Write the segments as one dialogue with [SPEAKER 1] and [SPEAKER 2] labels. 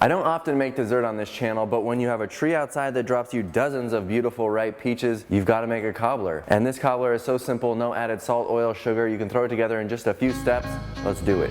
[SPEAKER 1] I don't often make dessert on this channel, but when you have a tree outside that drops you dozens of beautiful ripe peaches, you've got to make a cobbler. And this cobbler is so simple, no added salt, oil, sugar. You can throw it together in just a few steps. Let's do it.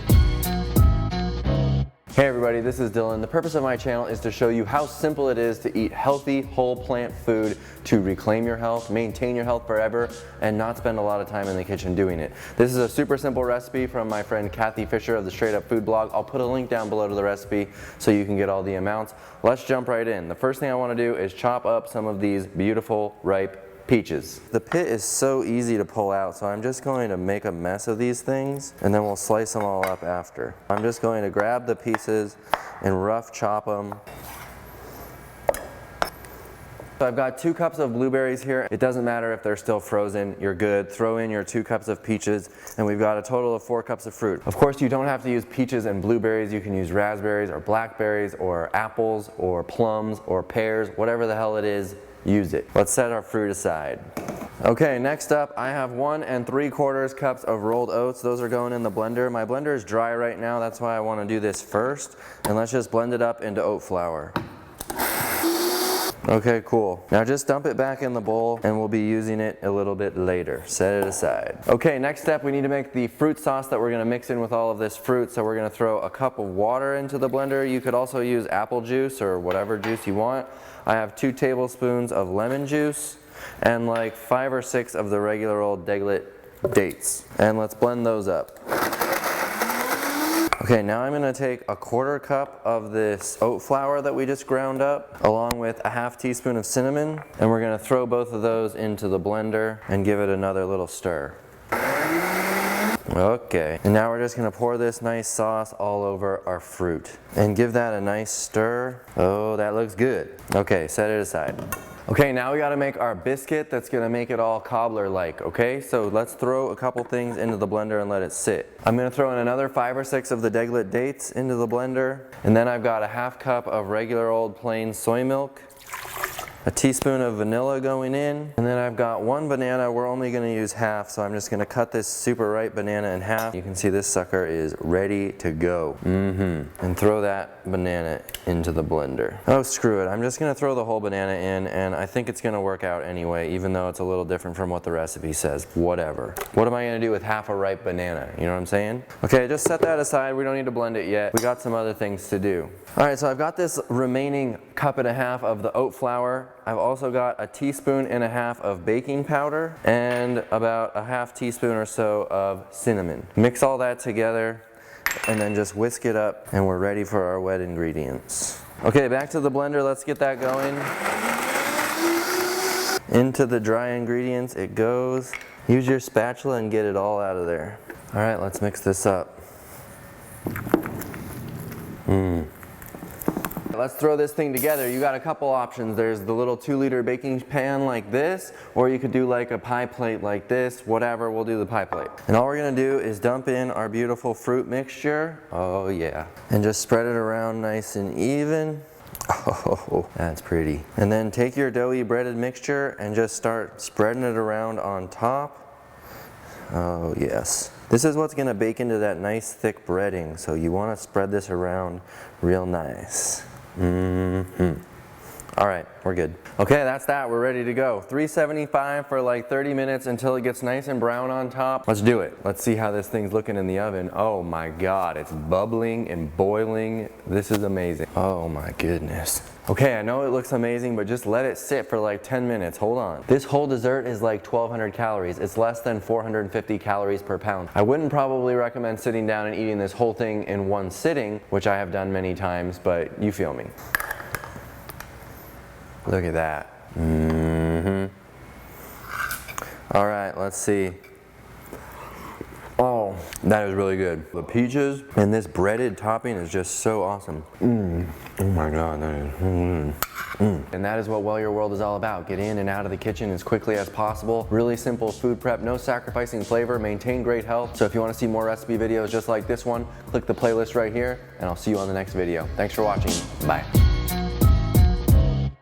[SPEAKER 1] Hey everybody, this is Dylan. The purpose of my channel is to show you how simple it is to eat healthy, whole plant food to reclaim your health, maintain your health forever, and not spend a lot of time in the kitchen doing it. This is a super simple recipe from my friend Kathy Fisher of the Straight Up Food blog. I'll put a link down below to the recipe so you can get all the amounts. Let's jump right in. The first thing I want to do is chop up some of these beautiful, ripe peaches. The pit is so easy to pull out, so I'm just going to make a mess of these things and then we'll slice them all up after. I'm just going to grab the pieces and rough chop them. So I've got 2 cups of blueberries here. It doesn't matter if they're still frozen, you're good. Throw in your 2 cups of peaches and we've got a total of 4 cups of fruit. Of course, you don't have to use peaches and blueberries. You can use raspberries or blackberries or apples or plums or pears, whatever the hell it is. Use it. Let's set our fruit aside. Okay, next up I have 1 3/4 cups of rolled oats. Those are going in the blender. My blender is dry right now, that's why I want to do this first. And let's just blend it up into oat flour. Okay, cool. Now just dump it back in the bowl and we'll be using it a little bit later. Set it aside. Okay, next step, we need to make the fruit sauce that we're going to mix in with all of this fruit. So we're going to throw a cup of water into the blender. You could also use apple juice or whatever juice you want. I have 2 tablespoons of lemon juice and like 5 or 6 of the regular old Deglet dates. And let's blend those up. Okay, now I'm going to take a 1/4 cup of this oat flour that we just ground up along with a 1/2 teaspoon of cinnamon, and we're going to throw both of those into the blender and give it another little stir. Okay, and now we're just going to pour this nice sauce all over our fruit and give that a nice stir. Oh, that looks good. Okay, set it aside. Okay, now we got to make our biscuit that's going to make it all cobbler-like, okay? So let's throw a couple things into the blender and let it sit. I'm going to throw in another 5 or 6 of the Deglet dates into the blender. And then I've got a 1/2 cup of regular old plain soy milk, a teaspoon of vanilla going in, and then I've got 1 banana. We're only going to use half, so I'm just going to cut this super ripe banana in half. You can see this sucker is ready to go. And throw that banana into the blender. Oh, screw it. I'm just going to throw the whole banana in, and I think it's going to work out anyway, even though it's a little different from what the recipe says. Whatever. What am I going to do with half a ripe banana? You know what I'm saying? Okay, just set that aside. We don't need to blend it yet. We got some other things to do. All right, so I've got this remaining 1.5 cups of the oat flour. I've also got a 1.5 teaspoons of baking powder and about a 1/2 teaspoon or so of cinnamon. Mix all that together and then just whisk it up and we're ready for our wet ingredients. Okay, back to the blender. Let's get that going. Into the dry ingredients it goes. Use your spatula and get it all out of there. All right, let's mix this up. Let's throw this thing together. You got a couple options. There's the little 2-liter baking pan like this, or you could do like a pie plate like this, whatever. We'll do the pie plate. And all we're gonna do is dump in our beautiful fruit mixture. Oh yeah. And just spread it around nice and even. Oh, that's pretty. And then take your doughy breaded mixture and just start spreading it around on top. Oh yes. This is what's gonna bake into that nice thick breading, so you wanna spread this around real nice. All right, we're good. Okay, that's that. We're ready to go. 375 for like 30 minutes until it gets nice and brown on top. Let's do it. Let's see how this thing's looking in the oven. Oh my God, it's bubbling and boiling. This is amazing. Oh my goodness. Okay, I know it looks amazing, but just let it sit for like 10 minutes. Hold on. This whole dessert is like 1,200 calories. It's less than 450 calories per pound. I wouldn't probably recommend sitting down and eating this whole thing in one sitting, which I have done many times, but you feel me. Look at that. All right, let's see. Oh, that is really good. The peaches and this breaded topping is just so awesome. Oh my God, that is. And that is what Well Your World is all about. Get in and out of the kitchen as quickly as possible. Really simple food prep, no sacrificing flavor, maintain great health. So if you want to see more recipe videos just like this one, click the playlist right here, and I'll see you on the next video. Thanks for watching. Bye.